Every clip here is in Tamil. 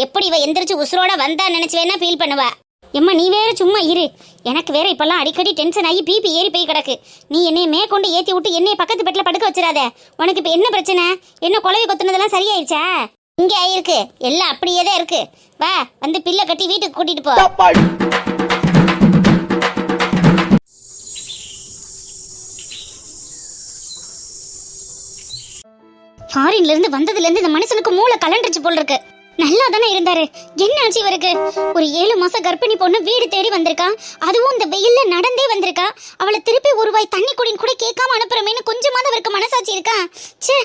எப்படி இவ எந்திரிச்சு உசுரோட வந்தா நினைச்சு வேணா ஃபீல் பண்ணுவா. எம்மா நீ வேற சும்மா இரு. எனக்கு வேற இப்பெல்லாம் அடிக்கடி டென்ஷன் ஆகி பிபி ஏறி போய் கிடக்கு. நீ என்னைய மேற்கொண்டு ஏற்றி விட்டு என்னைய பக்கத்து பெட்டில் படுக்க வச்சிடாத. உனக்கு இப்போ என்ன பிரச்சனை? என்ன குழவி கொத்துனதெல்லாம் சரியாயிருச்சா? இங்கே ஆயிருக்கு, எல்லாம் அப்படியே தான் இருக்கு. வா வந்து பிள்ளை கட்டி வீட்டுக்கு கூட்டிட்டு போ. ஃபாரின்ல இருந்து வந்ததுல இருந்து இந்த மனுஷனுக்கு மூளை கலண்டுச்சு போல் இருக்கு. நல்லா தானே இருந்தாரு, என்ன ஆச்சு இவருக்கு? ஒரு 7 மாசம் கர்ப்பிணி பொண்ணு வீடு தேடி வந்திருக்கா, அதுவும் இந்த வெயில்ல நடந்தே வந்திருக்கா. அவளை திருப்பி ஒரு வாய் தண்ணி குடின்னு கூட கேட்காம அனுப்புறமேனு கொஞ்சமாவது அவருக்கு மனசாட்சி இருக்கா? ச்சே,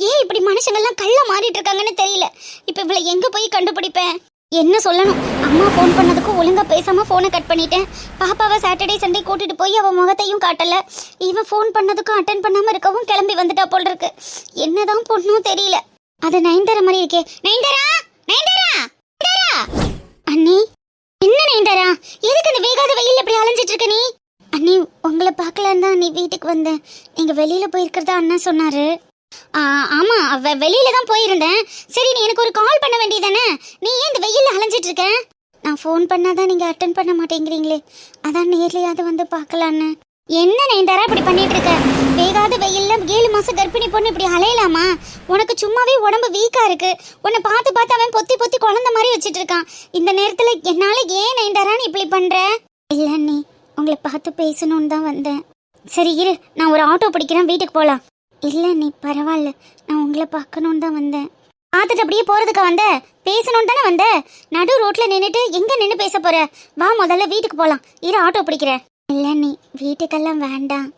ஏன் இப்படி மனுஷங்கள்லாம் கள்ள மாறிட்டு இருக்காங்கன்னு தெரியல. இப்ப இவளை எங்க போய் கண்டுபிடிப்பேன்? என்ன சொல்லணும்? அம்மா ஃபோன் பண்ணதுக்கும் ஒழுங்கா பேசாம போனை கட் பண்ணிட்டேன். பாப்பாவை சாட்டர்டே சண்டே கூட்டிட்டு போய் அவ முகத்தையும் காட்டல. இவன் ஃபோன் பண்ணதுக்கும் அட்டன் பண்ணாம இருக்கவும் கிளம்பி வந்துட்டா போல் இருக்கு. என்னதான் பொண்ணும் தெரியல. அது நயன்தாரா மாதிரி இருக்கே. நயன்தாரா, நயன்தாரா, நயன்தாரா. அண்ணி, என்ன நயன்தாரா, எதுக்கு இந்த வேகாத வெயில் இப்படி அலைஞ்சிட்டு இருக்க நீ? அண்ணி, உங்களை பார்க்கலான்னு தான் நீ வீட்டுக்கு வந்தேன். நீங்க வெளியில போயிருக்கிறதா அண்ணா சொன்னாரு. ஆமா, வெளியில தான் போயிருந்தேன். சரி, நீ எனக்கு ஒரு கால் பண்ண வேண்டியதானே? நீ ஏன் இந்த வெயில்ல அலைஞ்சிட்டு இருக்க? நான் ஃபோன் பண்ணாதான் நீங்க அட்டன் பண்ண மாட்டேங்கிறீங்களே, அதான் நேர்லயாவது வந்து பார்க்கலான்னு. என்ன நயன்தாரா இப்படி பண்ணிட்டு இருக்க? வேகாத வெயில்ல 7 மாசம் கர்ப்பிணி பொண்ணு இப்படி அலையலாமா? உனக்கு சும்மாவே உடம்பு வீக்கா இருக்கு. உன்னை பார்த்து பார்த்து அவன் பொத்தி பொத்தி குழந்தை மாதிரி வச்சிட்டு இருக்கான். இந்த நேரத்துல என்னால ஏன் நயன்தாரா நீ இப்படி பண்ற? இல்ல நீ உங்களை பார்த்து பேசணும்னு தான் வந்தேன். சரி இரு, நான் ஒரு ஆட்டோ பிடிக்கிறேன், வீட்டுக்கு போலாம். இல்ல நீ பரவாயில்ல, நான் உங்களை பார்க்கணும்னு தான் வந்தேன். பார்த்துட்டு அப்படியே போறதுக்கு வந்த? பேசணும்னு தானே வந்த? நடு ரோட்ல நின்னுட்டு எங்க நின்று பேச போற? வா முதல்ல வீட்டுக்கு போலாம். இரு, ஆட்டோ பிடிக்கிறேன். இல்ல நீ வீட்டுக்கெல்லாம் வேண்டாம்.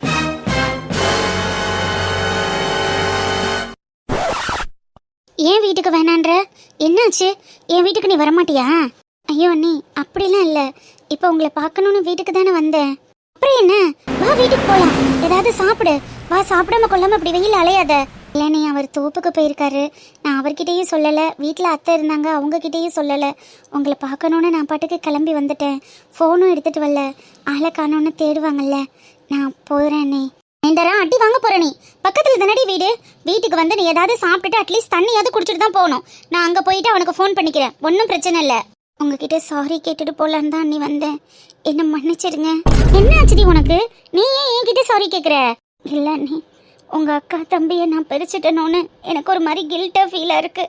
ஏன் வீட்டுக்கு வேணான்ற? என்னாச்சு? என் வீட்டுக்கு நீ வரமாட்டியா? ஐயோ அண்ணி, அப்படிலாம் இல்ல. இப்ப உங்களை பார்க்கணும்னு வீட்டுக்கு தானே வந்தேன். அப்புறம் என்ன, வா வீட்டுக்கு போலாம். ஏதாவது சாப்பிடு. வா, சாப்பிடாம கொள்ளாம இப்படி வெயில் அலையாத. இல்லை நீ, அவர் தோப்புக்கு போயிருக்காரு. நான் அவர்கிட்டயும் சொல்லலை, வீட்டில் அத்தை இருந்தாங்க, அவங்கக்கிட்டேயும் சொல்லலை. உங்களை பார்க்கணுன்னு நான் பாட்டுக்கு கிளம்பி வந்துட்டேன். ஃபோனும் எடுத்துகிட்டு வரல. ஆளை காணோன்னு தேடுவாங்கல்ல, நான் போகிறேன். நீ நயன்தாரா, அடி வாங்க போகிற நீ? பக்கத்தில் தானடி வீடு. வீட்டுக்கு வந்து நீ ஏதாவது சாப்பிட்டுட்டு அட்லீஸ்ட் தண்ணியாவது குடிச்சிட்டு தான் போகணும். நான் அங்கே போயிட்டு அவனுக்கு ஃபோன் பண்ணிக்கிறேன், ஒன்றும் பிரச்சனை இல்லை. உங்ககிட்ட சாரி கேட்டுட்டு போகலான்னு தான் நீ வந்தேன். என்ன மன்னிச்சிடுங்க. என்ன ஆச்சுடி உனக்கு? நீ ஏன் என்கிட்ட சாரி கேட்குற? இல்லை நீ, உங்க அக்கா தம்பியை நான் பிரிச்சுட்டேனோன்னு எனக்கு ஒரு மாதிரி கில்ட்டா ஃபீலா இருக்கு.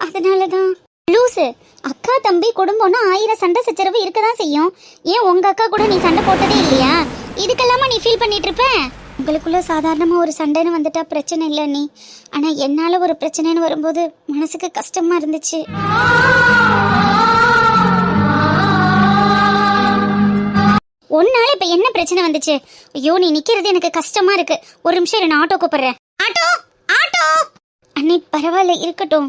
அதனால தான். லூசு, அக்கா தம்பி குடும்பம்னா 1000 சண்டை சச்சரவு இருக்கதான் செய்யும். ஏன் உங்க அக்கா கூட நீ சண்டை போட்டதே இல்லையா? இதுக்கெல்லாமா நீ ஃபீல் பண்ணிட்டு இருப்ப? உங்களுக்குள்ள சாதாரணமா ஒரு சண்டைன்னு வந்துட்டா பிரச்சனை இல்லை நீ. ஆனா என்னால ஒரு பிரச்சனைன்னு வரும்போது மனசுக்கு கஷ்டமா இருந்துச்சு. ஒன்னால இப்ப என்ன பிரச்சனை வந்துச்சு? ஐயோ, நீ நிக்கிறது எனக்கு கஷ்டமா இருக்கு. ஒரு நிமிஷம் நான் ஆட்டோ கூப்பிடுறேன். Auto, auto. அண்ணி பரவாயில்ல, இருக்கட்டும்.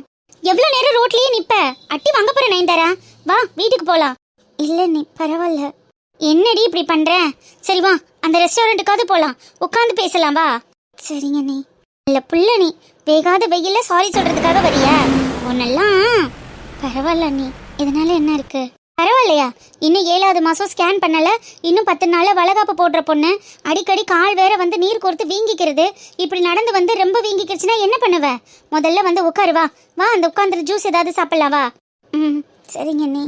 எவ்வளவு நேரம் ரோட்லயே நிப்ப? அட்டி வாங்க போற நயன்தாரா, வா வீட்டுக்கு போலாம். இல்ல நீ பரவாயில்ல. என்னடி இப்படி பண்ற? சரி வா, அந்த ரெஸ்டாரண்ட்டுக்காவது போலாம், உட்காந்து பேசலாம் வா. சரிங்க நீ. இல்ல புள்ள, நீ வேகாத வெயில்ல சாரி சொல்றதுக்காக வரியா? உன்னெல்லாம் பரவாயில்ல நீ, இதனால என்ன இருக்கு? பரவாயில்லையா? இன்னும் 7வது மாசம் ஸ்கேன் பண்ணல, இன்னும் 10 நாள்ல வளகாப்பு போடுற பொண்ணு. அடிக்கடி கால் வேற வந்து நீர் கோர்த்து வீங்கிக்கிறது. இப்படி நடந்து வந்து ரொம்ப வீங்கிக்கிடுச்சுன்னா என்ன பண்ணுவ? முதல்ல வந்து உட்காரு, வா வா, அந்த உட்காந்துரு ஜூஸ் ஏதாவது சாப்பிடலாம் வா. சரிங்க நீ.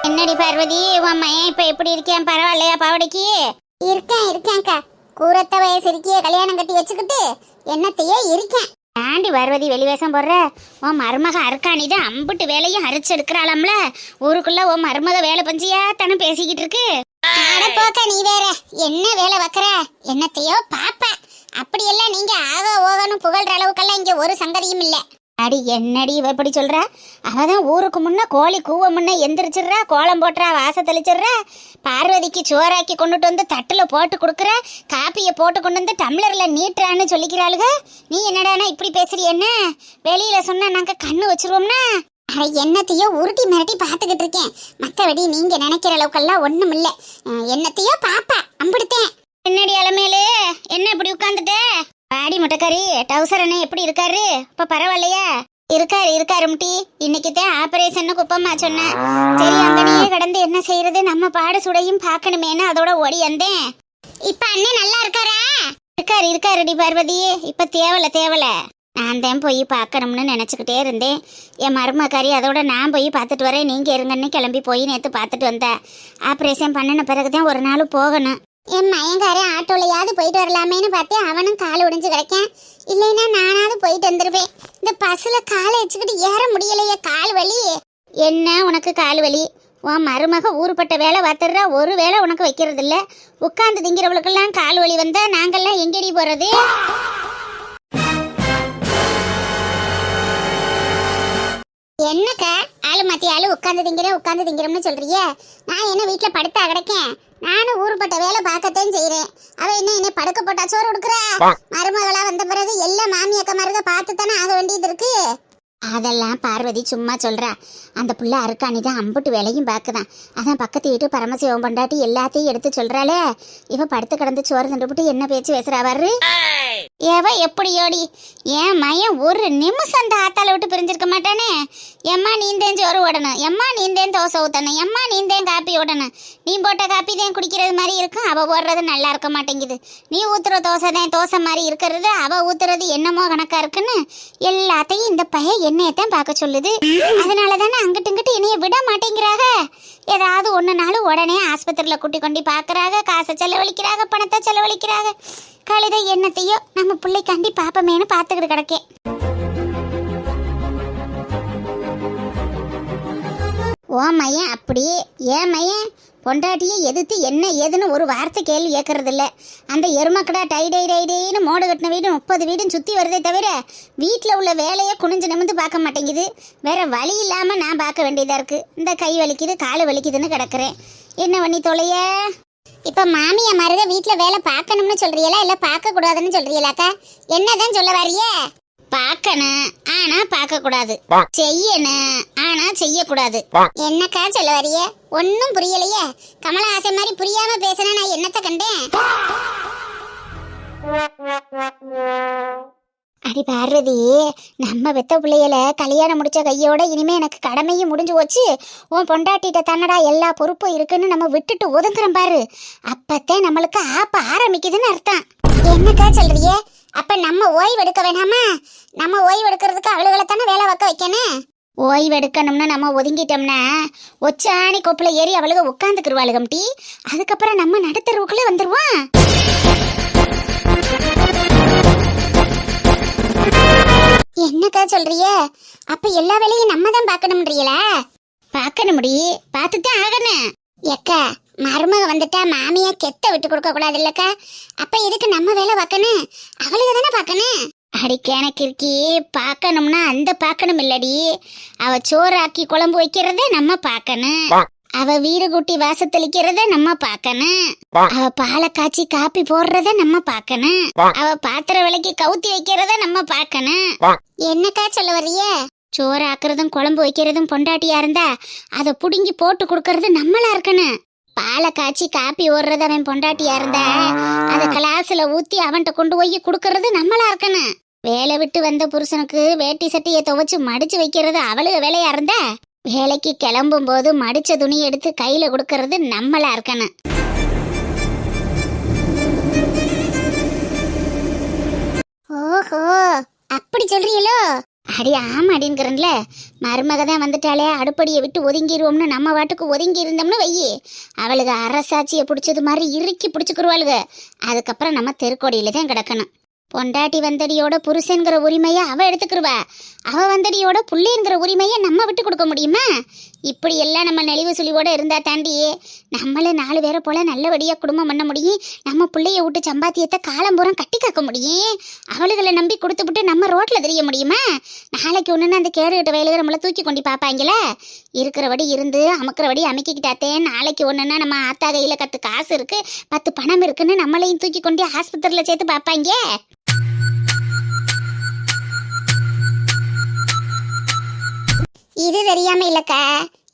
என்னடி பார்வதி, உன் மையன் இப்ப எப்படி இருக்கேன்? பரவாயில்லையா பாவடைக்கு? இருக்கேன்க்கா. கூரத்த வயசு இருக்கிய, கல்யாணம் கட்டி வச்சுக்கிட்டு என்னத்தையே இருக்கேன். ஆண்டி பார்வதி வெளிவேஷம் போடுற? உன் மருமக அறுக்காணிதான் அம்பிட்டு வேலையும் அரைச்சு எடுக்கிறாளாம்ல. ஊருக்குள்ள உன் மருமக வேலை பஞ்சியா தானே பேசிக்கிட்டு இருக்கு. போக்க நீ வேற என்ன வேலை வைக்கிற? என்னத்தையோ பாப்ப. அப்படியெல்லாம் நீங்க ஆக ஓகனும் புகழ்ற அளவுக்கெல்லாம் இங்க ஒரு சங்கதியும் இல்ல. அடி என்னடி இவ இப்படி சொல்ற? அவதான் ஊருக்கு முன்ன கோழி கூவ முன்ன எந்திரிச்சிடுறா, கோலம் போட்டுறா, வாச தெளிச்சிடுறா. பார்வதிக்கு சோறாக்கி கொண்டுட்டு வந்து தட்டுல போட்டு கொடுக்குற, காப்பியை போட்டு கொண்டு வந்து டம்ளர்ல நீட்டுறான்னு சொல்லிக்கிறாளுக. நீ என்னடானா இப்படி பேசுறீ? என்ன வெளியில சொன்னா நாங்க கண்ணு வச்சிருவோம்னா? என்னத்தையோ உருட்டி மிரட்டி பாத்துக்கிட்டு இருக்கேன். மத்தபடி நீங்க நினைக்கிற அளவுக்கெல்லாம் ஒண்ணும் இல்ல. என்னத்தையோ பாப்பா அம்பிடுத்தேன். என்னடி அலமேலு, என்ன இப்படி உட்கார்ந்துட்ட? பாடி முட்டைக்கறி, டவுசர் அண்ணன் எப்படி இருக்காரு? இப்ப பரவாயில்லையா? இருக்காரு முட்டி. இன்னைக்கு தான் ஆபரேஷன் குப்பம்மா சொன்னேன். சரி, அங்கனையே கடந்து என்ன செய்யறது, நம்ம பாடு சுடையும் பார்க்கணுமேனு அதோட ஓடி வந்தேன். இப்ப அண்ணன் நல்லா இருக்காரா? இருக்காருடி பார்வதி. இப்ப தேவல நான் தான் போய் பார்க்கணும்னு நினச்சிக்கிட்டே இருந்தேன். என் மருமக்காரி அதோட நான் போய் பார்த்துட்டு வரேன், நீங்கள் இருங்கன்னு கிளம்பி போய் நேற்று பார்த்துட்டு வந்தேன். ஆப்ரேஷன் பண்ணின பிறகு தான் ஒரு நாள் போகணும். என் மயங்காரன் ஆட்டோலையாவது போயிட்டு வரலாமேன்னு பார்த்தேன், அவனும் கால் உடைஞ்சு கிடைக்கேன். இல்லைன்னா நானாவது போயிட்டு வந்துருவேன். இந்த பஸ்ஸில் காலை வச்சுக்கிட்டு ஏற முடியலையே, கால் வலி. என்ன உனக்கு கால் வலி? உன் மருமக ஊருப்பட்ட வேலை பார்த்துடுறா, ஒரு வேலை உனக்கு வைக்கிறது இல்லை. உட்காந்து திங்கிறவளுக்கெல்லாம் கால் வலி வந்தா நாங்கள்லாம் எங்கேடி போகிறது? என்னக்கா ஆளு மாத்தி ஆளு உட்காந்து திங்கிறோம்னு சொல்றிய? நான் என்ன வீட்டுல படுத்தா கிடக்கேன்? நானும் ஊருப்பட்ட வேலை பார்க்கத்தான் செய்யறேன். அவ என்ன படுக்க போட்டா சோறு கொடுக்குறா? மருமகளா வந்த பிறகு எல்லாம் மாமி அக்கா மருக பார்த்து தானே ஆக வேண்டியது இருக்கு. அதெல்லாம் பார்வதி சும்மா சொல்றா. அந்த புள்ள அருக்காணி தான் அம்புட்டு வேலையும் பார்க்குதான். அதான் பக்கத்து வீட்டு பரமசிவம் பொண்டாட்டி எல்லாத்தையும் எடுத்து சொல்றாளே. இவ படுத்து கிடந்து சோறு தண்டுபிட்டு என்ன பேச்சு பேசுறாவாரு? ஏவ எப்படியோடி என் மையன் ஒரு நிமிஷம் அந்த ஆத்தால விட்டு பிரிஞ்சிருக்க மாட்டானே. எம்மா நீந்தேன் சோறு ஓடணும், எம்மா நீந்தேன் தோசை ஊத்தணும், எம்மா நீந்தேன் காப்பி ஓடணும். நீ போட்ட காப்பி தான் குடிக்கிறது மாதிரி இருக்கும், அவ போடுறது நல்லா இருக்க மாட்டேங்குது. நீ ஊத்துற தோசை தான் தோசை மாதிரி இருக்கிறது, அவ ஊத்துறது என்னமோ கணக்கா இருக்குன்னு எல்லாத்தையும் இந்த பையன் என்னையத்தான் பார்க்க சொல்லுது. அதனால தானே அங்கிட்டு இங்கிட்டு என்னைய விட மாட்டேங்கிறாங்க. ஏதாவது ஒன்றுனாலும் உடனே ஆஸ்பத்திரியில் கூட்டி கொண்டு பார்க்குறாங்க, காசை செலவழிக்கிறாங்க, பணத்தை செலவழிக்கிறாங்க. கழுத என்னத்தையோ நம்ம பிள்ளைக்காண்டி பாப்பமேனு பார்த்துக்கிட்டு கிடக்கேன். ஓ மையன் அப்படி ஏன் மையன் பொண்டாட்டியை எதிர்த்து என்ன ஏதுன்னு ஒரு வார்த்தை கேள்வி கேட்கறது இல்லை. அந்த எருமக்கடா டைன்னு மோடு கட்டின வீடு 30 வீடும் சுற்றி வருதே தவிர வீட்டில் உள்ள வேலையை குனிஞ்சு நிமிந்து பார்க்க மாட்டேங்குது. வேற வழி இல்லாமல் நான் பார்க்க வேண்டியதாக இருக்குது. இந்த கை வலிக்குது கால் வலிக்குதுன்னு கிடக்கிறேன். என்ன பண்ணி தொலைய? இப்போ மாமியா மருக வீட்டில் வேலை பார்க்கணும்னு சொல்றீங்களா இல்லை பார்க்கக்கூடாதுன்னு சொல்றீங்களாக்கா? என்னதான் சொல்ல வரையே? பார்க்கணும் ஆனா பார்க்க கூடாது, செய்யணும் ஆனா செய்யக்கூடாது. என்னக்கா சொல்ல வரையே? ஒன்னும் புரியலையே. கமலஹாசன் மாதிரி புரியாம பேசினா நான் என்னத்தை கண்டேன்? அடி பார்வதி, நம்ம பெத்த பிள்ளையில கல்யாணம் முடிச்ச கையோட இனிமே எனக்கு கடமையும் முடிஞ்சு போச்சு. உன் பொண்டாட்டிட்ட தன்னடா எல்லா பொறுப்பும் இருக்குன்னு நம்ம விட்டுட்டு ஒதுங்குறோம் பாரு, அப்பத்தான் நம்மளுக்கு ஆப்ப ஆரம்பிக்குதுன்னு அர்த்தம். என்னக்கா சொல்றியே? அப்ப நம்ம ஓய்வு எடுக்க வேணாமா? நம்ம ஓய்வு எடுக்கிறதுக்கு அவளுகளை தானே வேலை வைக்க வைக்கணும். ஓய்வு எடுக்கணும்னா நம்ம ஒதுங்கிட்டோம்னா ஒச்சாணி கொப்புல ஏறி அவளுக்கு உட்காந்துக்குருவாளுகம் டீ. அதுக்கப்புறம் நம்ம நடுத்தருவுக்குள்ளே வந்துருவான். என்னக்கா சொல்றிய? அப்ப எல்லா வேலையும் நம்ம தான் பார்க்கணும்ன்றீங்களா? பார்க்கணும் முடி, பார்த்துதான் ஆகணும். எக்கா மருமக வந்துட்டா மாமியா கெத்த விட்டு கொடுக்க கூடாது இல்லக்கா? அப்ப எதுக்கு நம்ம வேலை பார்க்கணும்? அவளுக்கு தானே பார்க்கணும். அடிக்கான கிறுக்கி, பார்க்கணும்னா அந்த பார்க்கணும் இல்லடி. அவ சோறாக்கி குழம்பு வைக்கிறத நம்ம பார்க்கணும். அவ வீடு கூட்டி வாசத்தளிக்கிறத நம்ம பார்க்கணும். அவ பாலை காய்ச்சி காப்பி போடுறத நம்ம பார்க்கணும். அவ பாத்திர விலைக்கு கவுத்தி வைக்கிறத நம்ம பார்க்கணும். என்னக்கா சொல்ல வர்றிய? சோறு ஆக்குறதும் குழம்பு வைக்கிறதும் பொண்டாட்டியா இருந்தா அதை புடுங்கி போட்டு கொடுக்கறது நம்மளா இருக்கணும். பாலை காய்ச்சி காப்பி ஓடுறது அவன் பொண்டாட்டியா இருந்தா அதை கிளாஸ்ல ஊத்தி அவன்கிட்ட கொண்டு போய் கொடுக்கறது நம்மளா இருக்கணும். வேலை விட்டு வந்த புருஷனுக்கு வேட்டி சட்டையை துவைச்சு மடிச்சு வைக்கிறது அவளுக்கு வேலையா இருந்தா வேலைக்கு கிளம்பும் போது மடிச்ச துணி எடுத்து கையில கொடுக்கறது நம்மளா இருக்கணும். ஓஹோ, அப்படி சொல்றீங்களோ? அடி ஆமா அடிங்கிறன்ல. மருமக தான் வந்துட்டாலே அடுப்படியை விட்டு ஒதுங்கிடுவோம்னு நம்ம வாட்டுக்கு ஒதுங்கி இருந்தோம்னு வையி, அவளுக்கு அரசாட்சியை பிடிச்சது மாதிரி இறுக்கி பிடிச்சிக்கிருவாளுக. அதுக்கப்புறம் நம்ம தெருக்கோடியில தான் கிடக்கணும். பொண்டாட்டி வந்தடியோட புருஷன்கிற உரிமையை அவ எடுத்துக்கிருவா, அவ வந்தடியோட புள்ளைங்கிற உரிமையை நம்ம விட்டு கொடுக்க முடியுமா? இப்படி எல்லாம் நம்ம நெளிவு சுழிவோட இருந்தா தாண்டியே நம்மள 4 பேரை போல நல்லபடியா குடும்பம் பண்ண முடியும். நம்ம பிள்ளைய விட்டு சம்பாத்தியத்தை காலம்பூரம் கட்டி காக்க முடியும். அவளுகளை நம்பி கொடுத்துவிட்டு நம்ம ரோட்ல தெரிய முடியுமா? நாளைக்கு ஒண்ணுன்னு அந்த கேடுகிட்ட வயலுக்கு நம்மளை தூக்கி கொண்டு பார்ப்பாங்களே. இருக்கிறபடி இருந்து அமுக்கிறபடி அமைக்கிக்கிட்டாத்தே நாளைக்கு ஒண்ணுன்னா நம்ம ஆத்தா கையில 10 காசு இருக்கு 10 பணம் இருக்குன்னு நம்மளையும் தூக்கி கொண்டு ஆஸ்பத்திரியில சேர்த்து பார்ப்பாங்க. இது தெரியாம இல்லக்கா,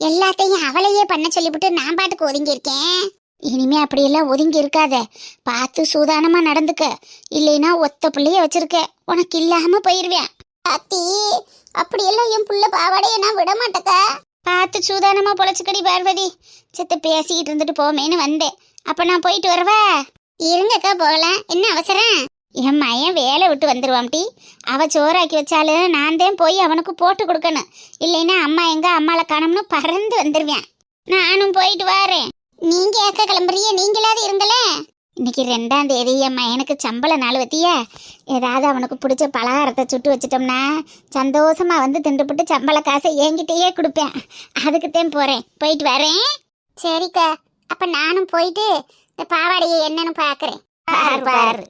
எல்லாத்தையும் அவளையே பண்ண சொல்லிவிட்டு நான் பாட்டுக்கு ஒதுங்கி இருக்கேன். இனிமே அப்படியெல்லாம் ஒதுங்கி இருக்காத, பார்த்து சூதானமா நடந்துக்க. இல்லைன்னா ஒத்த பிள்ளைய வச்சிருக்க, உனக்கு இல்லாம போயிருவேன். அத்தி, அப்படியெல்லாம் என் புள்ள பாவாடைய நான் விட மாட்டேக்கா. பார்த்து சூதானமா பொழைச்சுக்கடி பார்வதி. செத்து பேசிக்கிட்டு இருந்துட்டு போமேன்னு வந்தேன். அப்ப நான் போயிட்டு வரவா? இருங்கக்கா போகலாம், என்ன அவசரம்? என் மயன் வேலை விட்டு வந்துடுவான்டி. அவ சோறாக்கி வச்சாலும் நான் தான் போய் அவனுக்கு போட்டு கொடுக்கணும். இல்லைன்னா அம்மா எங்க அம்மாவை காணோம்னு பறந்து வந்துடுவேன். நானும் போயிட்டு வரேன். நீங்க ஏக்க கிளம்புறிய? நீங்களாவது இருங்களே. இன்னைக்கு 2ஆம் தேதி என் மயனுக்கு சம்பள நாள் வத்திய. ஏதாவது அவனுக்கு பிடிச்ச பலகாரத்தை சுட்டு வச்சிட்டோம்னா சந்தோஷமா வந்து திண்டுபிட்டு சம்பள காசை என்கிட்டயே கொடுப்பேன். அதுக்குத்தான் போறேன். போயிட்டு வரேன். சரிக்கா, அப்ப நானும் போயிட்டு இந்த பாவாடையை என்னன்னு பாக்குறேன். பாரு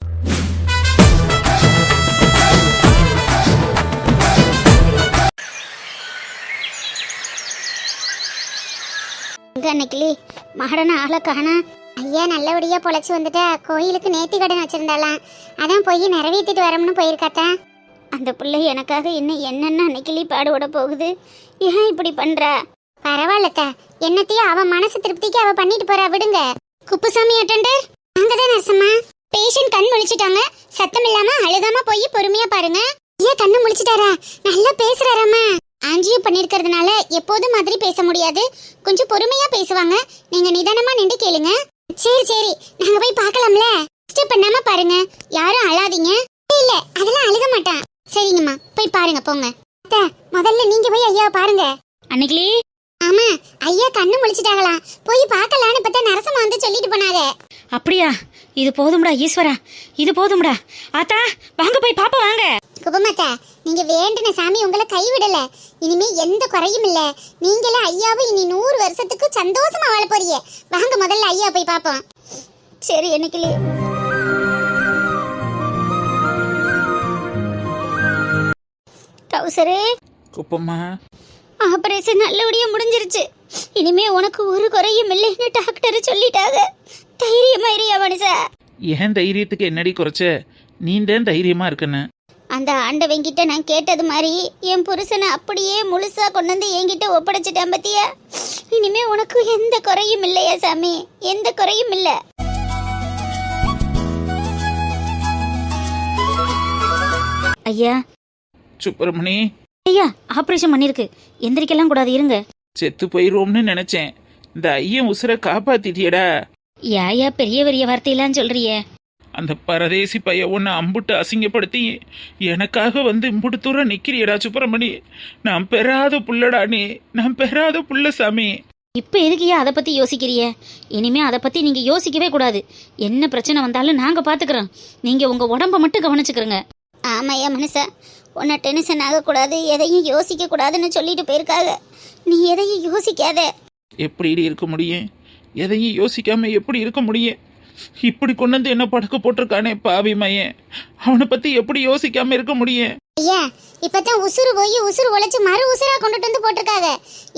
அன்னைக்கு மகடன ஆளை காணா. ஐயா நல்லபடியா பொழைச்சு வந்துட்டா. கோயிலுக்கு நேர்த்தி கடன் வச்சிருந்தாலாம், அதான் போய் நிறைவேற்றிட்டு வரணும்னு போயிருக்காத்தா. அந்த பிள்ளை எனக்காக இன்னும் என்னென்ன அன்னைக்கிளி பாடுபட போகுது. ஏன் இப்படி பண்றா? பரவாயில்லத்தா, என்னத்தையும் அவன் மனசு திருப்திக்கு அவ பண்ணிட்டு போறா, விடுங்க. குப்புசாமி அட்டெண்டர், அங்கதான் நர்சம்மா. பேஷண்ட் கண் முழிச்சிட்டாங்க, சத்தம் இல்லாம அழுகாம போய் பொறுமையா பாருங்க. ஏன் கண்ணு முழிச்சிட்டாரா? நல்லா பேசுறாராமா. ஆஞ்சியோ பண்ணிருக்கிறதுனால எப்போதும் மாதிரி பேச முடியாது, கொஞ்சம் பொறுமையா பேசுவாங்க. நீங்க நிதானமா நின்று கேளுங்க. சரி சரி, நாங்க போய் பார்க்கலாம்ல. டிஸ்டர்ப் பண்ணாம பாருங்க, யாரும் அழாதீங்க. இல்ல அதெல்லாம் அழுக மாட்டான். சரிங்கம்மா, போய் பாருங்க போங்க. அத்தை, முதல்ல நீங்க போய் ஐயாவை பாருங்க. அன்னைக்கு ஆமா, ஐயா கண்ணு முழிச்சிட்டாங்களாம், போய் பார்க்கலான்னு பார்த்தா நரசம்மா வந்து சொல்லிட்டு போனாங்க. அப்படியா? இது போதும்டா ஈஸ்வரா, இது போதும்டா. ஆத்தா வாங்க போய் பாப்பா வாங்க. குபமாத்தா, நீங்க வேண்டின சாமி உங்களை கைவிடல. இனிமே எந்த குறையும் இல்ல. நீங்களே ஐயாவும் இனி 100 வருஷத்துக்கு சந்தோஷமா வாழ போறீங்க. வாங்க முதல்ல ஐயா போய் பாப்போம். சரி என்னைக்கிளி. டவுசரே குப்பம்மா, ஆபரேஷன் நல்லபடியா முடிஞ்சிருச்சு. இனிமே உனக்கு ஒரு குறையும் இல்லைன்னு டாக்டர் சொல்லிட்டாங்க. தைரியமா இருயா மனுஷா. ஏன் தைரியத்துக்கு என்னடி குறைச்ச? நீ தான் தைரியமா இருக்குன்னு. அந்த ஆண்டவங்கிட்ட நான் கேட்டது மாதிரி என் புருஷனை அப்படியே முழுசா கொண்டு வந்து என்கிட்ட ஒப்படைச்சிட்டேன் பத்தியா. இனிமே உனக்கு எந்த குறையும் இல்லையா சாமி, எந்த குறையும் இல்ல. ஐயா சுப்பிரமணி, ஐயா ஆபரேஷன் பண்ணிருக்கு, எந்திரிக்கலாம் கூடாது, இருங்க. செத்து போயிடுவோம்னு நினைச்சேன். இந்த ஐயன் உசுரை காப்பாத்திட்டியடா. ஏயா பெரிய பெரிய வார்த்தையெல்லாம் சொல்றிய? அந்த பரதேசி பைய ஒன்று அம்புட்டு அசிங்கப்படுத்தி எனக்காக வந்து இம்புட்டு தூரம் நிக்கிறியடா சுப்பிரமணி. நான் பெறாத புள்ளடா நீ, நான் பெறாத புள்ள சாமி. இப்ப எதுக்குயா அதை பத்தி யோசிக்கிறிய? இனிமே அதை பத்தி நீங்க யோசிக்கவே கூடாது. என்ன பிரச்சனை வந்தாலும் நாங்க பாத்துக்கிறோம், நீங்க உங்க உடம்ப மட்டும் கவனிச்சுக்கிறோங்க. ஆமாய்யா மனுஷா, உன்னை டென்ஷன் ஆகக்கூடாது, எதையும் யோசிக்க கூடாதுன்னு சொல்லிட்டு போயிருக்காங்க. நீ எதையும் யோசிக்காத. எப்படி இருக்க முடியும்? எதையும் யோசிக்காம எப்படி இருக்க முடியும்? இப்படி கொண்டு வந்து என்ன படுக்க போட்டிருக்கானே பாவி மையன், அவனை பத்தி எப்படி யோசிக்காம இருக்க முடியும்? ஐயா, இப்பதான் உசுறு போய் உசுறு உழைச்சு மறு உசுரா கொண்டுட்டு வந்து போட்டிருக்காங்க.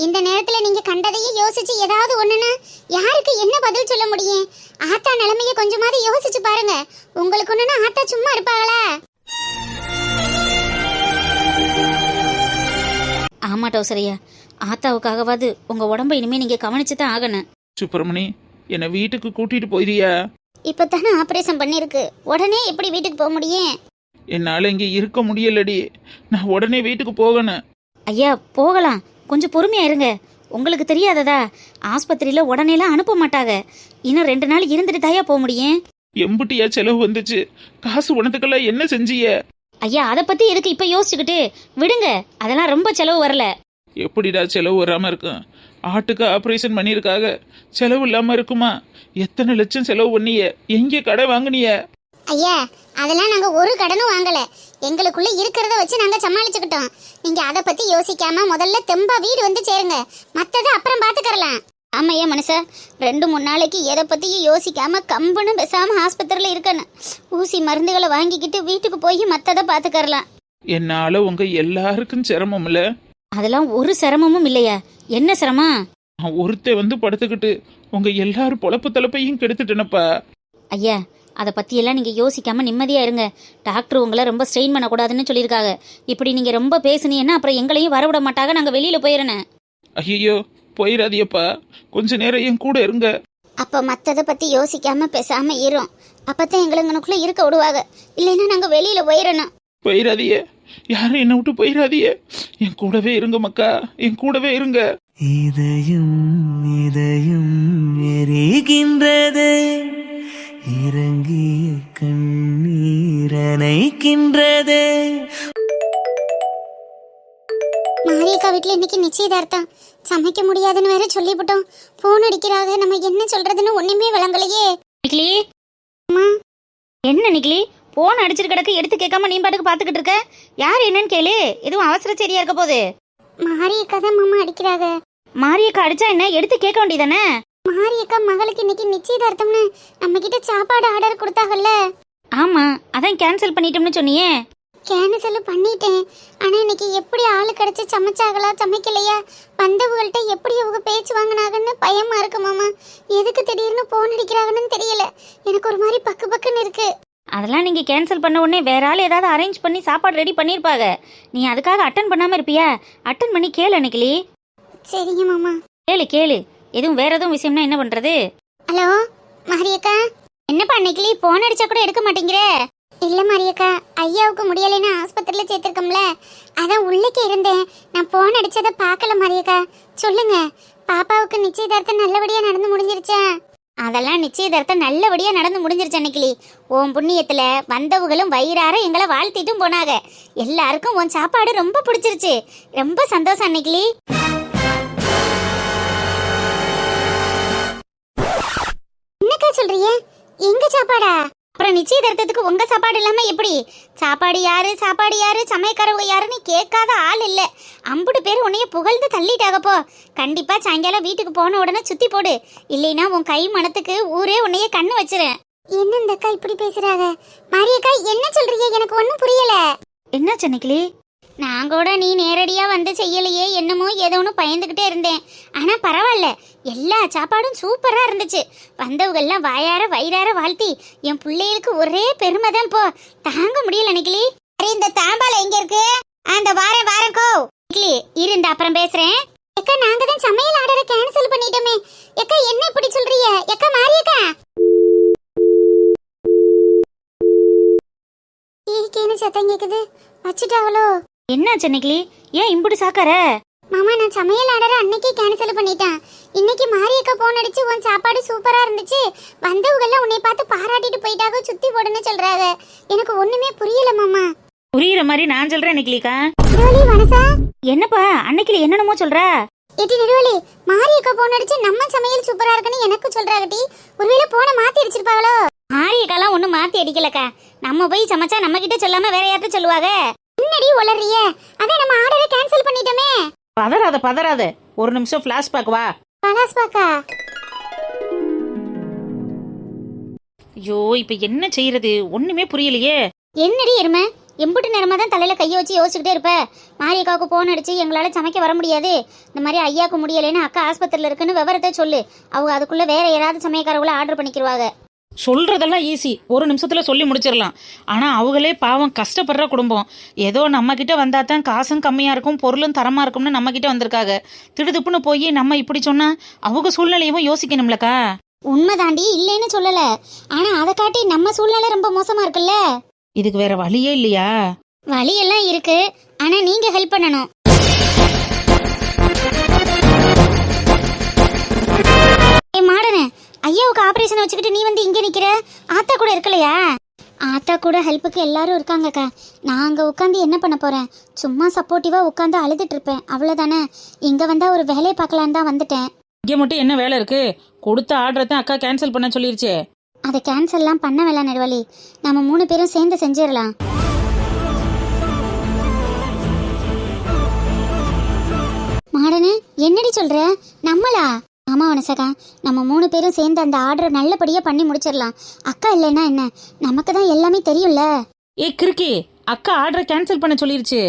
இந்த நேரத்துல நீங்க கண்டதையும் யோசிச்சு ஏதாவது ஒண்ணுன்னா யாருக்கு என்ன பதில் சொல்ல முடியும்? ஆத்தா நிலைமைய கொஞ்சமாவது யோசிச்சு பாருங்க. உங்களுக்கு ஒண்ணுன்னா ஆத்தா சும்மா இருப்பாங்களா? ஆமா டவுசரையா, ஆத்தாவுக்காகவாது உங்க உடம்ப இனிமே நீங்க கவனிச்சுதான் ஆகணும். சுப்பிரமணி, என்னை வீட்டுக்கு கூட்டிட்டு போயிரியா? இப்பதானே ஆபரேஷன் பண்ணிருக்கு, உடனே எப்படி வீட்டுக்கு போக முடியும்? என்னால இங்க இருக்க முடியலடி, நான் உடனே வீட்டுக்கு போகணும். ஐயா போகலாம், கொஞ்சம் பொறுமையா இருங்க. உங்களுக்கு தெரியாததா, ஆஸ்பத்திரியில உடனேலாம் அனுப்ப மாட்டாங்க. இன்னும் 2 நாள் இருந்துட்டு தாயா போக முடியும். எம்புட்டியா செலவு வந்துச்சு, காசு உனத்துக்கெல்லாம் என்ன செஞ்சிய? ஐயா அதை பத்தி எதுக்கு இப்ப யோசிச்சுக்கிட்டு, விடுங்க. அதெல்லாம் ரொம்ப செலவு வரல. எப்படிடா செலவு வராம இருக்கும்? ஆட்டுக்கு ஆபரேஷன் பண்ணியிருக்காக, செலவு இல்லாம இருக்குமா? எத்தனை லட்சம் செலவு பண்ணிய, எங்க கடை வாங்குனிய? ஐயா, அதெல்லாம் நாங்க ஒரு கடனும் வாங்கல. எங்களுக்குள்ள இருக்கிறத வச்சு நாங்க சமாளிச்சுக்கிட்டோம். நீங்க அதை பத்தி யோசிக்காம முதல்ல தெம்பா வீடு வந்து சேருங்க, மத்ததை அப்புறம் பாத்துக்கறலாம். ஆமையா மனுஷா, 2-3 நாளைக்கு எதை பத்தியும் யோசிக்காம கம்புன்னு பேசாம ஆஸ்பத்திரியில இருக்கணும். ஊசி மருந்துகளை வாங்கிக்கிட்டு வீட்டுக்கு போய் மத்ததை பாத்துக்கறலாம். என்னால உங்க எல்லாருக்கும் சிரமம் இல்ல? அதெல்லாம் ஒரு சிரமமும் இல்லையா? என்ன சிரமம்? நான் ஒருத்த வந்து படுத்துக்கிட்டு உங்க எல்லாரும் பொழப்பு தலைப்பையும் கெடுத்துட்டேனப்பா. ஐயா அதை பற்றியெல்லாம் நீங்கள் யோசிக்காமல் நிம்மதியாக இருங்க. டாக்டர் உங்களை ரொம்ப ஸ்ட்ரெயின் பண்ணக்கூடாதுன்னு சொல்லியிருக்காங்க. இப்படி நீங்கள் ரொம்ப பேசுனீங்கன்னா அப்புறம் எங்களையும் வரவிட மாட்டாங்க, நாங்கள் வெளியில் போயிடணும். ஐயோ போயிடாதியப்பா, கொஞ்ச நேரம் என் கூட இருங்க. அப்போ மற்றதை பற்றி யோசிக்காம பேசாம இரும், அப்பதான் எங்களுக்குள்ள இருக்க விடுவாங்க. இல்லைன்னா நாங்கள் வெளியில் போயிடணும். போயிடாதிய, யாரும் என்னை விட்டு போயிடாதிய, என் கூடவே இருங்க மக்கா, என் கூடவே இருங்க. இதயம் இதயம் எரிகின்றது, இறங்கிய கண்ணீர அணைக்கின்றதே. மாரியக்கா வீட்டுல இன்னைக்கு நிச்சயதார்த்தம். சமைக்க முடியாதுன்னு வேற சொல்லிவிட்டோம். போன் அடிக்கிறாங்க, நம்ம என்ன சொல்றதுன்னு ஒண்ணுமே விளங்கலையே. நிக்கிலி, அம்மா, என்ன நிக்கிலி போன் அடிச்சிட்டு கிடக்கு, எடுத்து கேட்காம நீ பாட்டுக்கு பாத்துக்கிட்டு இருக்க? யார் என்னன்னு கேளு, எதுவும் அவசர சரியா இருக்க போகுது. மாரியக்கா தான் மாமா அடிக்கிறாங்க. மாரியக்கா அடிச்சா என்ன, எடுத்து கேட்க வேண்டியதானே? மாரியக்கா மகளுக்கு இன்னைக்கு நிச்சயதார்த்தம்னு நம்ம கிட்ட சாப்பாடு ஆர்டர் கொடுத்தாங்கல்ல. ஆமா, அதான் கேன்சல் பண்ணிட்டோம்னு சொன்னியே. கேன்சல் பண்ணிட்டேன். ஆனா இன்னைக்கு எப்படி ஆளு கிடைச்சு சமைச்சாங்களா சமைக்கலையா, வந்தவங்கள்ட்ட எப்படி அவங்க பேச்சு வாங்கினாங்கன்னு பயமா இருக்கு மாமா. எதுக்கு திடீர்னு போன் அடிக்கிறாங்கன்னு தெரியல. எனக்கு ஒரு மாதிரி பக்கு பக்குன்னு இருக்கு. அதெல்லாம் நீங்க கேன்சல் பண்ண உடனே வேற ஆள் ஏதாவது அரேஞ்ச் பண்ணி சாப்பாடு ரெடி பண்ணிருப்பாங்க. நீ அதுக்காக அட்டன் பண்ணாம இருப்பியா? அட்டன் பண்ணி கேளு நிக்கிலி. சரிங்க மாமா. கேளு கேளு, எதுவும் வேற எதுவும் விஷயம்னா என்ன பண்றது? ஹலோ மாரியக்கா. என்னப்பா அன்னைக்கு போன் அடிச்சா கூட எடுக்க மாட்டேங்கிற? இல்ல மாரியக்கா, ஐயாவுக்கு முடியலைன்னா ஆஸ்பத்திரியில சேர்த்திருக்கோம்ல, அதான் உள்ளே இருந்தேன். நான் போன் அடிச்சதை பார்க்கல மாரியக்கா. சொல்லுங்க, பாப்பாவுக்கு நிச்சயதார்த்தம் நல்லபடியா நடந்து முடிஞ்சிருச்சா? அதெல்லாம் நிச்சயதார்த்தம் நல்லபடியா நடந்து முடிஞ்சிருச்சு அன்னைக்கிளி. உன் புண்ணியத்துல வந்தவங்களும் வயிறார எங்களை வாழ்த்திட்டும் போனாங்க. எல்லாருக்கும் உன் சாப்பாடு ரொம்ப பிடிச்சிருச்சு. ரொம்ப சந்தோஷம் அன்னைக்கிளி. என்னக்கா சொல்றீங்க? எங்க சாப்பாடா? அப்புறம் நிச்சயதார்த்தத்துக்கு உங்க சாப்பாடு இல்லாம எப்படி? சாப்பாடு யாரு சமையக்காரவங்க யாருன்னு கேட்காத ஆள் இல்ல. அம்புடு பேர் உன்னைய புகழ்ந்து தள்ளிட்டாகப்போ. கண்டிப்பா சாயங்காலம் வீட்டுக்கு போன உடனே சுத்தி போடு, இல்லைன்னா உன் கை மனத்துக்கு ஊரே உன்னைய கண்ணு வச்சிரு. என்ன இந்த அக்கா இப்படி பேசுறாங்க? மாரியக்கா என்ன சொல்றீங்க? எனக்கு ஒன்னும் புரியல. என்ன சென்னைக்கிளி? நான் கூட நீ நேரடியா வந்து செய்யலையே என்னமோ ஏதோன்னு பயந்துகிட்டே இருந்தேன். ஆனா பரவாயில்ல, எல்லா சாப்பாடும் சூப்பரா இருந்துச்சு. வந்தவங்க எல்லாம் வாயார வயிறார வாழ்த்தி என் பிள்ளைகளுக்கு ஒரே பெருமை தான். போ தாங்க முடியல நிக்கிலி. இந்த தாம்பால எங்க இருக்கு? அந்த வாரேங்கோ நிக்கிலி, இருந்த அப்புறம் பேசுறேன். எக்கா, நாங்க தான் சமையல் ஆர்டரை கேன்சல் பண்ணிட்டோமே. எக்கா என்ன இப்படி சொல்றீங்க? எக்கா மாரியக்கா, ஈக்கேன்னு சத்தம் கேக்குது. வச்சுட்டாவளோ? என்ன சென்னைக்கிளி, ஏன் இம்புடு சாக்கார? மாமா, நான் சமையல் ஆர்டரை அன்னைக்கே கேன்சல் பண்ணிட்டேன். இன்னைக்கு மாரியக்கா போன் அடிச்சு உன் சாப்பாடு சூப்பரா இருந்துச்சு, வந்தவங்க எல்லாம் உன்னை பார்த்து பாராட்டிட்டு போயிட்டாக, சுத்தி போடுன்னு சொல்றாங்க. எனக்கு ஒண்ணுமே புரியல மாமா. புரியுற மாதிரி நான் சொல்றேன் நிக்கிலிக்கா. நிறுவலி வனசா, என்னப்பா அன்னைக்கிளி என்னென்னமோ சொல்ற? ஏட்டி நிறுவலி, மாரியக்கா போன் அடிச்சு நம்ம சமையல் சூப்பரா இருக்குன்னு எனக்கு சொல்றாங்கட்டி. ஒருவேளை போனை மாத்தி அடிச்சிருப்பாங்களோ? மாரியக்காலாம் ஒன்னும் மாத்தி அடிக்கலக்கா. நம்ம போய் சமைச்சா நம்ம கிட்ட சொல்லாம வேற யார்ட்ட சொல்லுவாங்க? முன்னாடி உளறிய, அதான் நம்ம ஆர்டரை கேன்சல் பண்ணிட்டோமே. பதறாத, ஒரு நிமிஷம் ஃபிளாஷ் பேக் வா. பலாஸ் பாக்கா. ஐயோ, இப்ப என்ன செய்யறது ஒண்ணுமே புரியலையே. என்னடி எருமை, எம்புட்டு நேரமா தான் தலையில கைய வச்சு யோசிச்சுக்கிட்டே இருப்ப. மாரியக்காவுக்கு போன் அடிச்சு எங்களால சமைக்க வர முடியாது, இந்த மாதிரி ஐயாவுக்கு முடியலைன்னு அக்கா ஆஸ்பத்திரியில இருக்குன்னு விவரத்தை சொல்லு. அவங்க அதுக்குள்ள வேற யாராவது சமையக்காரவங்கள ஆர்டர் பண்ணிக்கிடுவாங்க. சொல்றதெல்லாம் ஈஸி, ஒரு நிமிஷத்துல சொல்லி முடிச்சிடலாம். ஆனா அவங்களே பாவம் கஷ்டப்படுற குடும்பம். ஏதோ நம்ம கிட்ட வந்தா தான் காசும் கம்மியா இருக்கும், பொருளும் தரமா இருக்கும்னு நம்ம கிட்ட வந்திருக்காங்க. திடுதுப்புன்னு போய் நம்ம இப்படி சொன்னா அவங்க சூழ்நிலையும் யோசிக்கணும்லக்கா. உண்மைதாண்டி, இல்லைன்னு சொல்லல. ஆனா அதை காட்டி நம்ம சூழ்நிலை ரொம்ப மோசமா இருக்குல்ல. இதுக்கு வேற வழியே இல்லையா? வழியெல்லாம் இருக்கு, ஆனா நீங்க ஹெல்ப் பண்ணணும். மாடனே, ஐயாவுக்கு ஆபரேஷன் வச்சுக்கிட்டு நீ வந்து இங்க நிக்கிற? ஆத்தா கூட இருக்கலையா? ஆத்தா கூட ஹெல்ப்புக்கு எல்லாரும் இருக்காங்கக்கா. நான் அங்க உட்காந்து என்ன பண்ண போறேன்? சும்மா சப்போர்ட்டிவா உட்காந்து அழுதுட்டு இருப்பேன், அவ்வளவுதானே. இங்க வந்தா ஒரு வேலையை பார்க்கலான்னு தான் வந்துட்டேன். இங்க மட்டும் என்ன வேலை இருக்கு? கொடுத்த ஆர்டரை தான் அக்கா கேன்சல் பண்ண சொல்லிருச்சே. அதை கேன்சல்லாம் பண்ண வேலை நெடுவலி, நம்ம 3 பேரும் சேர்ந்து செஞ்சிடலாம். மாடனு, என்னடி சொல்ற? நம்மளா? ஆமா வனசகா, நம்ம 3 பேரும் சேர்ந்து அந்த ஆர்டரை நல்லபடியா பண்ணி முடிச்சிடலாம். அக்கா இல்லைன்னா என்ன, நமக்கு தான் எல்லாமே தெரியும்ல. ஏ கிறுக்கி, அக்கா ஆர்டரை கேன்சல் பண்ண சொல்லிருச்சு.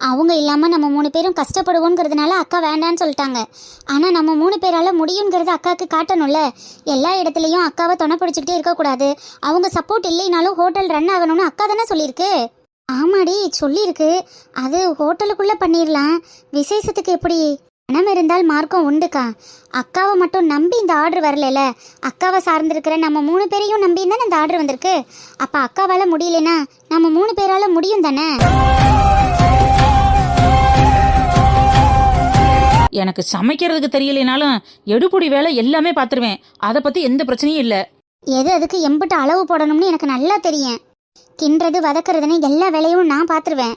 அவங்க இல்லாம நம்ம 3 பேரும் கஷ்டப்படுவோங்கிறதுனால அக்கா வேண்டான்னு சொல்லிட்டாங்க. ஆனா நம்ம 3 பேரால முடியுங்கிறது அக்காவுக்கு காட்டணும்ல. எல்லா இடத்துலயும் அக்காவை துணை பிடிச்சிக்கிட்டே இருக்கக்கூடாது. அவங்க சப்போர்ட் இல்லைனாலும் ஹோட்டல் ரன் ஆகணும்னு அக்கா தானே சொல்லியிருக்கு. ஆமாடி சொல்லியிருக்கு. அது ஹோட்டலுக்குள்ள பண்ணிடலாம், விசேஷத்துக்கு எப்படி? பணம் இருந்தால் மார்க்கம் உண்டுக்கா. அக்காவை மட்டும் நம்பி இந்த ஆர்டர் வரல. அக்காவை சார்ந்திருக்கிற நம்ம 3 பேரையும் நம்பி தானே இந்த ஆர்டர் வந்திருக்கு. அப்ப அக்காவால முடியலனா நம்ம 3 பேரால முடியும் தானே. எனக்கு சமைக்கிறதுக்கு தெரியலைனாலும் எடுபொடி வேலை எல்லாமே பார்த்துருவேன். அதை பத்தி எந்த பிரச்சனையும் இல்லை. எது அதுக்கு எம்பிட்டு அளவு போடணும்னு எனக்கு நல்லா தெரியும். கிண்டுறது வதக்குறதுன்னு எல்லா வேலையும் நான் பார்த்துருவேன்.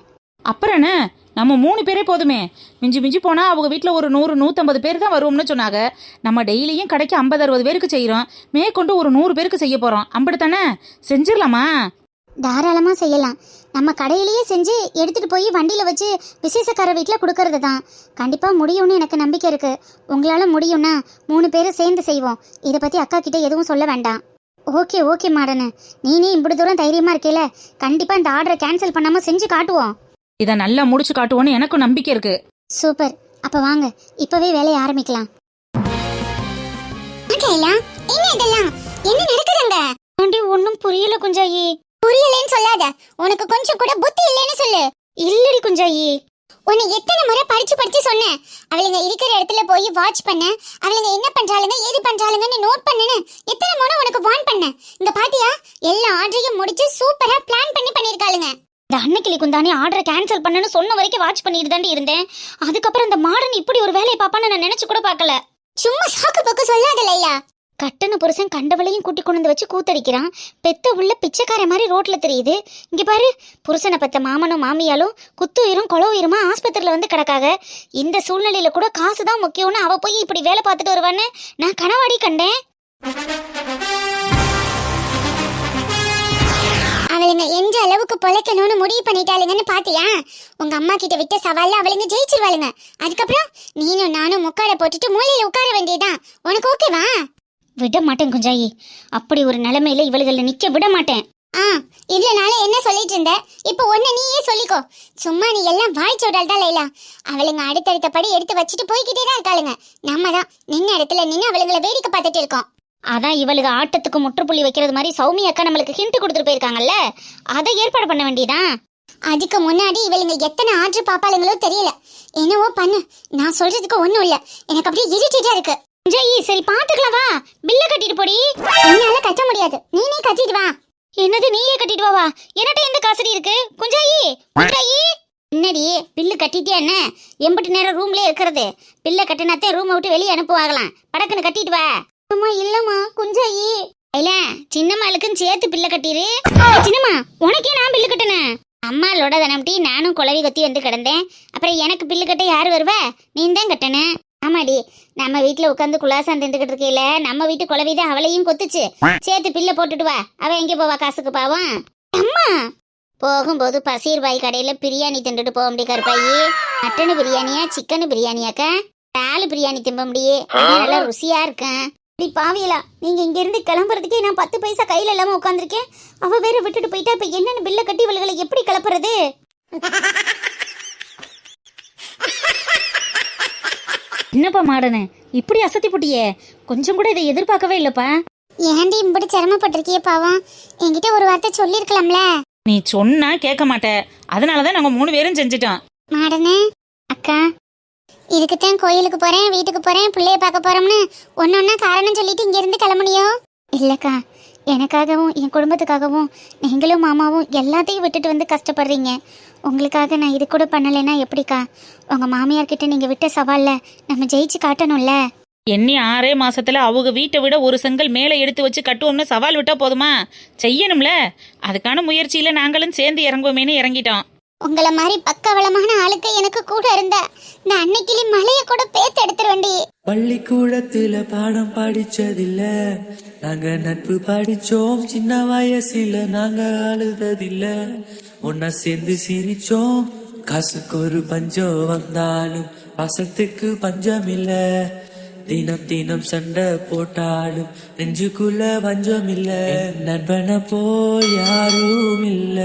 அப்புறம் என்ன, நம்ம 3 பேரே போதுமே. மிஞ்சி மிஞ்சி போனால் அவங்க வீட்டில் ஒரு 100-150 பேர் தான் வருவோம்னு சொன்னாங்க. நம்ம டெய்லியும் கடைக்கு 50-60 பேருக்கு செய்கிறோம். மேற்கொண்டு ஒரு 100 பேருக்கு செய்ய போகிறோம். அப்படித்தானே? செஞ்சிடலாமா? தாராளமாக செய்யலாம். நம்ம கடையிலேயே செஞ்சு எடுத்துகிட்டு போய் வண்டியில் வச்சு விசேஷக்கார வீட்டில் கொடுக்கறது தான். கண்டிப்பாக முடியும்னு எனக்கு நம்பிக்கை இருக்குது. உங்களால் முடியும்னா 3 பேரும் சேர்ந்து செய்வோம். இதை பற்றி அக்கா கிட்ட எதுவும் சொல்ல வேண்டாம். ஓகே ஓகே மாடனு, நீ இப்படி தூரம் தைரியமாக இருக்கேல, கண்டிப்பாக இந்த ஆர்டரை கேன்சல் பண்ணாமல் செஞ்சு காட்டுவோம். இதை நல்லா முடிச்சு காட்டுவோன்னு எனக்கும் நம்பிக்கை இருக்கு. சூப்பர். அப்போ வாங்க இப்போவே வேலையை ஆரம்பிக்கலாம். என்ன இதெல்லாம் என்ன நடக்குதுங்க? ஒன்றும் புரியல குஞ்சாயி. புரியலன்னு சொல்லாத, உனக்கு கொஞ்சம் கூட புத்தி இல்லைன்னு சொல்லு. இல்லடி குஞ்சாயி, உன்னை எத்தனை முறை படிச்சு சொன்னேன். அவளுங்க இருக்கிற இடத்துல போய் வாட்ச் பண்ண, அவளுங்க என்ன பண்றாளுங்க ஏது பண்றாளுங்கன்னு நோட் பண்ணுன்னு எத்தனை முறை உனக்கு வார்ன் பண்ண. இந்த பாத்தியா, எல்லா ஆர்டரையும் முடிச்சு சூப்பரா பிளான் பண்ணிருக்காளுங்க. இந்த அன்னைக்கிளி குந்தானே ஆர்டரை கேன்சல் பண்ணணும்னு சொன்ன வரைக்கும் வாட்ச் பண்ணிட்டு தாண்டி இருந்தேன். அதுக்கப்புறம் இந்த மாடன் இப்படி ஒரு வேலையை பாப்பான்னு நான் நினைச்சு கூட பார்க்கல. சும்மா சாக்கு பக்கம் சொல்லாதல்லையா. கட்டண புருஷன் கண்டவளையும் கூட்டி கொண்டு வச்சு கூத்தடிக்கிறான். பெத்த உள்ள பிச்சைக்கார மாதிரி ரோட்ல தெரியுது. இங்க பாரு, புருஷனை பெத்த மாமனும் மாமியாலும் குத்துயிரும் கொலவுயிருமா ஆஸ்பத்திரியில வந்து கிடக்காக. இந்த சூழ்நிலையில கூட காசு தான் முக்கியம்னு அவ போய் இப்படி வேலை பார்த்துட்டு வருவான்னு நான் கனவாடி கண்டேன். அவளுங்க எந்த அளவுக்கு பொழைக்கணும்னு முடிவு பண்ணிட்டாளுங்கன்னு பாத்தியா? உங்க அம்மா கிட்ட விட்ட சவால்ல அவளுங்க ஜெயிச்சிருவாளுங்க. அதுக்கப்புறம் நீனும் நானும் முக்காட போட்டுட்டு மூலையில உட்கார வேண்டியதான். உனக்கு ஓகேவா? விட மாட்டேன் குஞ்சாயி. அப்படி ஒரு நிலைமையில இவளுகளை நிக்க விட மாட்டேன். இவ்வளவு நாள என்ன சொல்லிட்டு இருந்த? இப்ப ஒண்ணு நீயே சொல்லிக்கோ. சும்மா நீ எல்லாம் வாய் சொல்றாள் தான் லைலா. அவளுங்க அடுத்தடுத்த படி எடுத்து வச்சுட்டு போய்கிட்டே தான் இருக்காளுங்க. நம்ம தான் நின்ன இடத்துல நின்று அவளுங்களை வேடிக்கை பார்த்துட்டு இருக்கோம். அதான் இவளுக்கு ஆட்டத்துக்கு முற்றுப்புள்ளி வைக்கிறது மாதிரி சௌமி அக்கா நம்மளுக்கு ஹிண்ட் கொடுத்துட்டு போயிருக்காங்கல்ல, அதை ஏற்பாடு பண்ண வேண்டியதான். அதுக்கு முன்னாடி இவளுங்க எத்தனை ஆர்டர் பாப்பாளுங்களோ தெரியல. என்னவோ பண்ணு, நான் சொல்றதுக்கு ஒண்ணும் இல்ல. எனக்கு அப்படியே இரிட்டேட்டா இருக்கு. ஜெயி, சரி பாத்துக்கலாம் வா. பில்ல கட்டிட்டு போடி. என்னால கட்ட முடியாது, நீனே கட்டிட்டு வா. என்னது நீயே கட்டிட்டு வா? என்னட்ட எந்த காசடி இருக்கு? குஞ்சாயி குஞ்சாயி, என்னடி பில்லு கட்டிட்டியா? என்ன எம்பட்டு நேரம் ரூம்லயே இருக்கிறது? பில்ல கட்டினாத்தே ரூமை விட்டு வெளியே அனுப்புவாங்களாம். படக்குன்னு கட்டிட்டு வா. அம்மா இல்லம்மா குஞ்சாயி. இல்ல சின்னம்மாளுக்கும் சேர்த்து பில்ல கட்டிரு. சின்னம்மா உனக்கே நான் பில்லு கட்டினேன். அம்மாளோட தனம்டி நானும் குழவி கொத்தி வந்து கிடந்தேன். அப்புறம் எனக்கு பில்லு கட்ட யாரு வருவா? நீ தான் கட்டணும். ஆமாடி, நம்ம வீட்டுல உட்காந்து குலாசம் தின்றுகிட்டு இருக்கையில நம்ம வீட்டு குழவிதான் அவளையும் கொத்துச்சு. சேர்த்து பில்ல போட்டுட்டு வா. அவ எங்க போவா காசுக்கு பாவம்? அம்மா போகும்போது பசீர் பாய் கடையில பிரியாணி தின்றுட்டு போக முடியும் கருப்பாயி. மட்டனு பிரியாணியா சிக்கனு பிரியாணியாக்கா? ஆளு பிரியாணி திம்ப முடியே, நல்லா ருசியா இருக்கேன். பாவியலா, நீங்க இங்க இருந்து கிளம்புறதுக்கே நான் 10 பைசா கையில இல்லாம உட்காந்துருக்கேன். அவ வேற விட்டுட்டு போயிட்டா. இப்ப என்னன்னு பில்ல கட்டி இவளுகளை எப்படி கிளப்புறது? என்னப்பா மாடனு இப்படி அசத்தி போட்டியே? கொஞ்சம் கூட இதை எதிர்பார்க்கவே இல்லப்பா. ஏன்டி இப்படி சிரமப்பட்டிருக்கிய பாவம்? என்கிட்ட ஒரு வார்த்தை சொல்லிருக்கலாம்ல. நீ சொன்னா கேட்க மாட்ட, அதனாலதான் நாங்க 3 பேரும் செஞ்சிட்டோம். மாடனு அக்கா, இதுக்குத்தான் கோயிலுக்கு போறேன், வீட்டுக்கு போறேன், பிள்ளைய பார்க்க போறோம்னு ஒன்னொன்னா காரணம் சொல்லிட்டு இங்க இருந்து கிளம்புனியோ? இல்லக்கா, எனக்காகவும் என் குடும்பத்துக்காகவும் நீங்களும் மாமாவும் எல்லாத்தையும் விட்டுட்டு வந்து கஷ்டப்படுறீங்க. உங்களுக்காக நான் இது கூட பண்ணலைன்னா எப்படிக்கா? உங்க மாமியார்கிட்ட நீங்க விட்ட சவால்ல நம்ம ஜெயிச்சு காட்டணும்ல. எண்ணி 6 மாசத்துல அவங்க வீட்டை விட ஒரு செங்கல் மேலே எடுத்து வச்சு கட்டுவோம்னு சவால் விட்டா போதுமா? செய்யணும்ல. அதுக்கான முயற்சியில நாங்களும் சேர்ந்து இறங்குவோமேனு இறங்கிட்டோம். உங்களை மாதிரி பக்கவளமான ஆளுக்கு எனக்கு கூட இருந்த நான் அன்னைக்கிளி மலைய கூட பேத்து எடுத்துருவேண்டி. பள்ளிக்கூடத்துல பாடம் படிச்சதில்ல, நாங்க நட்பு படிச்சோம். சின்ன வயசுல நாங்க அழுததில்ல, ஒன்னா சேர்ந்து சிரிச்சோம். காசுக்கு ஒரு பஞ்சம் வந்தாலும் பாசத்துக்கு பஞ்சம் இல்ல. தினம் தினம் சண்டை போட்டாலும் நெஞ்சுக்குள்ள பஞ்சம் இல்ல. நண்பனை போல் யாரும் இல்ல.